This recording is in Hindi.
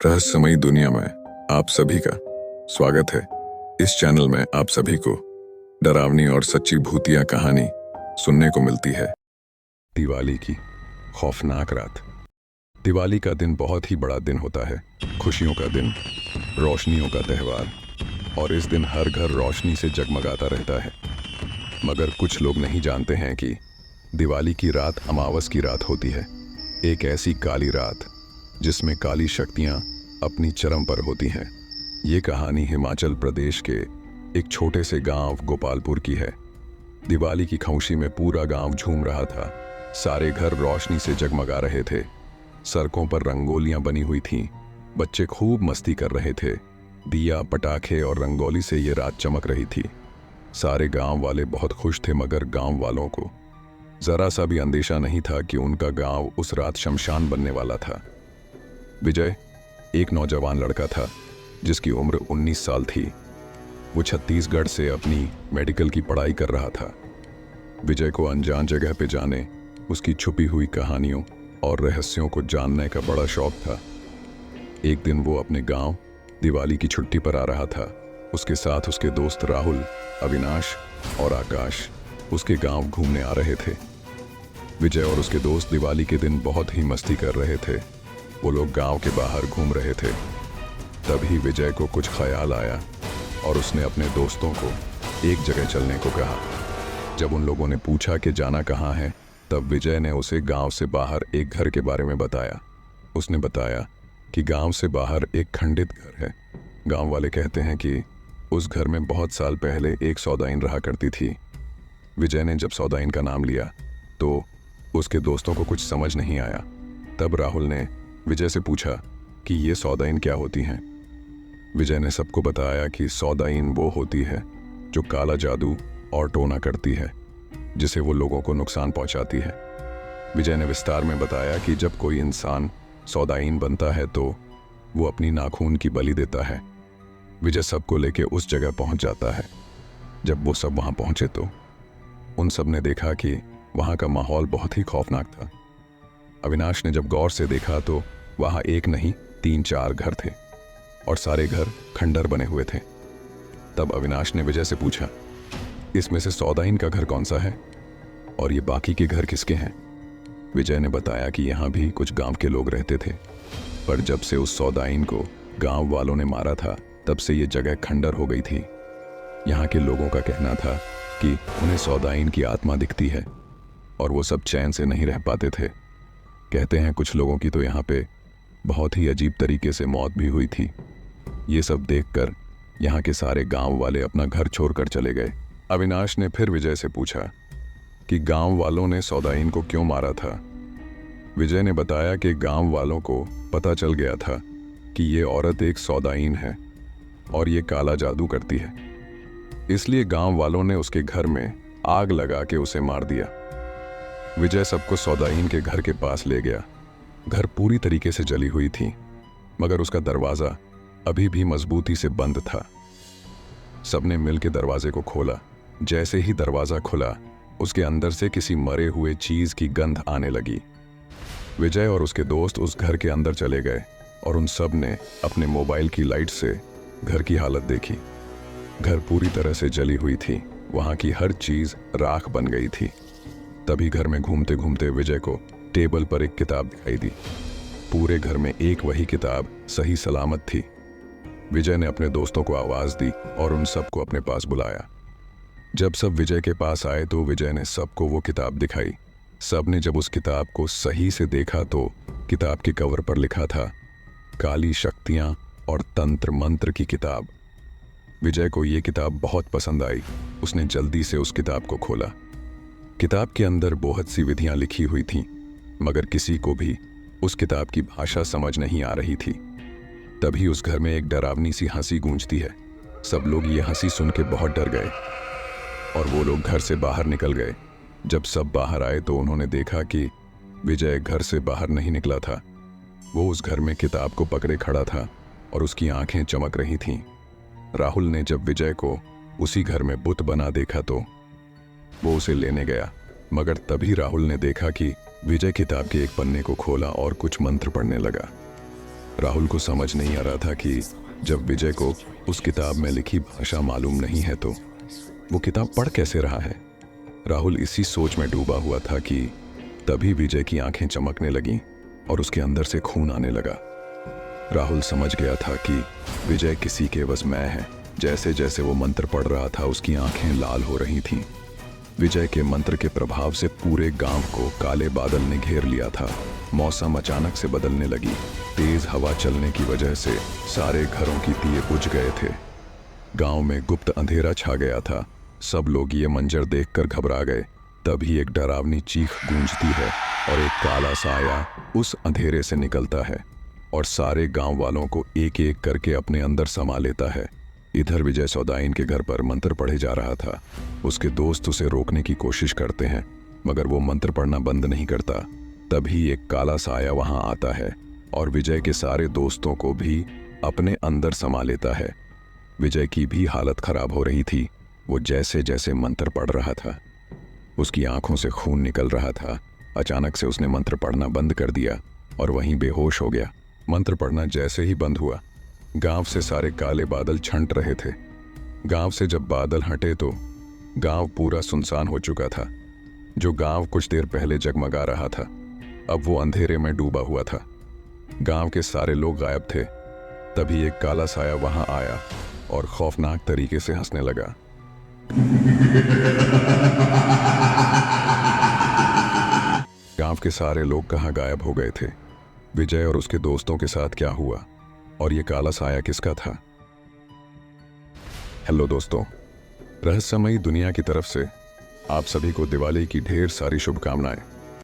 रहस्यमयी दुनिया में आप सभी का स्वागत है। इस चैनल में आप सभी को डरावनी और सच्ची भूतिया कहानी सुनने को मिलती है। दिवाली की खौफनाक रात। दिवाली का दिन बहुत ही बड़ा दिन होता है, खुशियों का दिन, रोशनियों का त्यौहार, और इस दिन हर घर रोशनी से जगमगाता रहता है। मगर कुछ लोग नहीं जानते हैं कि दिवाली की रात अमावस की रात होती है, एक ऐसी काली रात जिसमें काली शक्तियां अपनी चरम पर होती हैं। ये कहानी हिमाचल प्रदेश के एक छोटे से गांव गोपालपुर की है। दिवाली की खुशी में पूरा गांव झूम रहा था। सारे घर रोशनी से जगमगा रहे थे, सड़कों पर रंगोलियां बनी हुई थीं, बच्चे खूब मस्ती कर रहे थे। दिया, पटाखे और रंगोली से ये रात चमक रही थी। सारे गांव वाले बहुत खुश थे, मगर गांव वालों को जरा सा भी अंदेशा नहीं था कि उनका गांव उस रात शमशान बनने वाला था। विजय एक नौजवान लड़का था जिसकी उम्र 19 साल थी। वो छत्तीसगढ़ से अपनी मेडिकल की पढ़ाई कर रहा था। विजय को अनजान जगह पे जाने, उसकी छुपी हुई कहानियों और रहस्यों को जानने का बड़ा शौक था। एक दिन वो अपने गांव दिवाली की छुट्टी पर आ रहा था। उसके साथ उसके दोस्त राहुल, अविनाश और आकाश उसके गांव घूमने आ रहे थे। विजय और उसके दोस्त दिवाली के दिन बहुत ही मस्ती कर रहे थे। वो लोग गांव के बाहर घूम रहे थे। तभी विजय को कुछ ख्याल आया और उसने अपने दोस्तों को एक जगह चलने को कहा। जब उन लोगों ने पूछा कि जाना कहाँ है, तब विजय ने उसे गांव से बाहर एक घर के बारे में बताया। उसने बताया कि गांव से बाहर एक खंडित घर है। गांव वाले कहते हैं कि उस घर में बहुत साल पहले एक सौदाइन रहा करती थी। विजय ने जब सौदाइन का नाम लिया तो उसके दोस्तों को कुछ समझ नहीं आया। तब राहुल ने विजय से पूछा कि ये सौदाइन क्या होती हैं। विजय ने सबको बताया कि सौदाइन वो होती है जो काला जादू और टोना करती है, जिसे वो लोगों को नुकसान पहुंचाती है। विजय ने विस्तार में बताया कि जब कोई इंसान सौदाइन बनता है तो वो अपनी नाखून की बलि देता है। विजय सबको लेके उस जगह पहुंच जाता है। जब वो सब वहां पहुंचे तो उन सब ने देखा कि वहां का माहौल बहुत ही खौफनाक था। अविनाश ने जब गौर से देखा तो वहां एक नहीं 3-4 घर थे और सारे घर खंडर बने हुए थे। तब अविनाश ने विजय से पूछा, इसमें से सौदाइन का घर कौन सा है और ये बाकी के घर किसके हैं? विजय ने बताया कि यहाँ भी कुछ गांव के लोग रहते थे, पर जब से उस सौदाइन को गांव वालों ने मारा था तब से ये जगह खंडर हो गई थी। यहाँ के लोगों का कहना था कि उन्हें सौदाइन की आत्मा दिखती है और वो सब चैन से नहीं रह पाते थे। कहते हैं कुछ लोगों की तो यहाँ पे बहुत ही अजीब तरीके से मौत भी हुई थी। ये सब देखकर यहाँ के सारे गांव वाले अपना घर छोड़कर चले गए। अविनाश ने फिर विजय से पूछा कि गांव वालों ने सौदाइन को क्यों मारा था। विजय ने बताया कि गांव वालों को पता चल गया था कि ये औरत एक सौदाइन है और ये काला जादू करती है, इसलिए गांव वालों ने उसके घर में आग लगा के उसे मार दिया। विजय सबको सौदाइन के घर के पास ले गया। घर पूरी तरीके से जली हुई थी, मगर उसका दरवाजा अभी भी मजबूती से बंद था। सबने मिलकर दरवाजे को खोला। जैसे ही दरवाजा खुला, उसके अंदर से किसी मरे हुए चीज की गंध आने लगी। विजय और उसके दोस्त उस घर के अंदर चले गए और उन सब ने अपने मोबाइल की लाइट से घर की हालत देखी। घर पूरी तरह से जली हुई थी, वहां की हर चीज राख बन गई थी। तभी घर में घूमते घूमते विजय को टेबल पर एक किताब दिखाई दी। पूरे घर में एक वही किताब सही सलामत थी। विजय ने अपने दोस्तों को आवाज दी और उन सबको अपने पास बुलाया। जब सब विजय के पास आए तो विजय ने सबको वो किताब दिखाई। सब ने जब उस किताब को सही से देखा तो किताब के कवर पर लिखा था, काली शक्तियां और तंत्र मंत्र की किताब। विजय को ये किताब बहुत पसंद आई। उसने जल्दी से उस किताब को खोला। किताब के अंदर बहुत सी विधियां लिखी हुई थीं, मगर किसी को भी उस किताब की भाषा समझ नहीं आ रही थी। तभी उस घर में एक डरावनी सी हंसी गूंजती है। सब लोग ये हंसी सुन के बहुत डर गए और वो लोग घर से बाहर निकल गए। जब सब बाहर आए तो उन्होंने देखा कि विजय घर से बाहर नहीं निकला था। वो उस घर में किताब को पकड़े खड़ा था और उसकी आंखें चमक रही थीं। राहुल ने जब विजय को उसी घर में बुत बना देखा तो वो उसे लेने गया, मगर तभी राहुल ने देखा कि विजय किताब के एक पन्ने को खोला और कुछ मंत्र पढ़ने लगा। राहुल को समझ नहीं आ रहा था कि जब विजय को उस किताब में लिखी भाषा मालूम नहीं है तो वो किताब पढ़ कैसे रहा है। राहुल इसी सोच में डूबा हुआ था कि तभी विजय की आंखें चमकने लगीं और उसके अंदर से खून आने लगा। राहुल समझ गया था कि विजय किसी के बस में है। जैसे जैसे वो मंत्र पढ़ रहा था उसकी आंखें लाल हो रही थीं। विजय के मंत्र के प्रभाव से पूरे गांव को काले बादल ने घेर लिया था। मौसम अचानक से बदलने लगी। तेज हवा चलने की वजह से सारे घरों की दिए बुझ गए थे। गांव में गुप्त अंधेरा छा गया था। सब लोग ये मंजर देखकर घबरा गए। तभी एक डरावनी चीख गूंजती है और एक काला साया उस अंधेरे से निकलता है और सारे गांव वालों को एक एक करके अपने अंदर समा लेता है। इधर विजय सौदाइन के घर पर मंत्र पढ़े जा रहा था। उसके दोस्त उसे रोकने की कोशिश करते हैं मगर वो मंत्र पढ़ना बंद नहीं करता। तभी एक काला साया वहां आता है और विजय के सारे दोस्तों को भी अपने अंदर समा लेता है। विजय की भी हालत खराब हो रही थी। वो जैसे जैसे मंत्र पढ़ रहा था उसकी आंखों से खून निकल रहा था। अचानक से उसने मंत्र पढ़ना बंद कर दिया और वहीं बेहोश हो गया। मंत्र पढ़ना जैसे ही बंद हुआ गांव से सारे काले बादल छंट रहे थे। गांव से जब बादल हटे तो गांव पूरा सुनसान हो चुका था। जो गांव कुछ देर पहले जगमगा रहा था अब वो अंधेरे में डूबा हुआ था। गांव के सारे लोग गायब थे। तभी एक काला साया वहां आया और खौफनाक तरीके से हंसने लगा। गांव के सारे लोग कहाँ गायब हो गए थे। विजय और उसके दोस्तों के साथ क्या हुआ और ये काला साया किसका था। हेलो दोस्तों, रहस्यमयी दुनिया की तरफ से आप सभी को दिवाली की ढेर सारी शुभकामनाएं।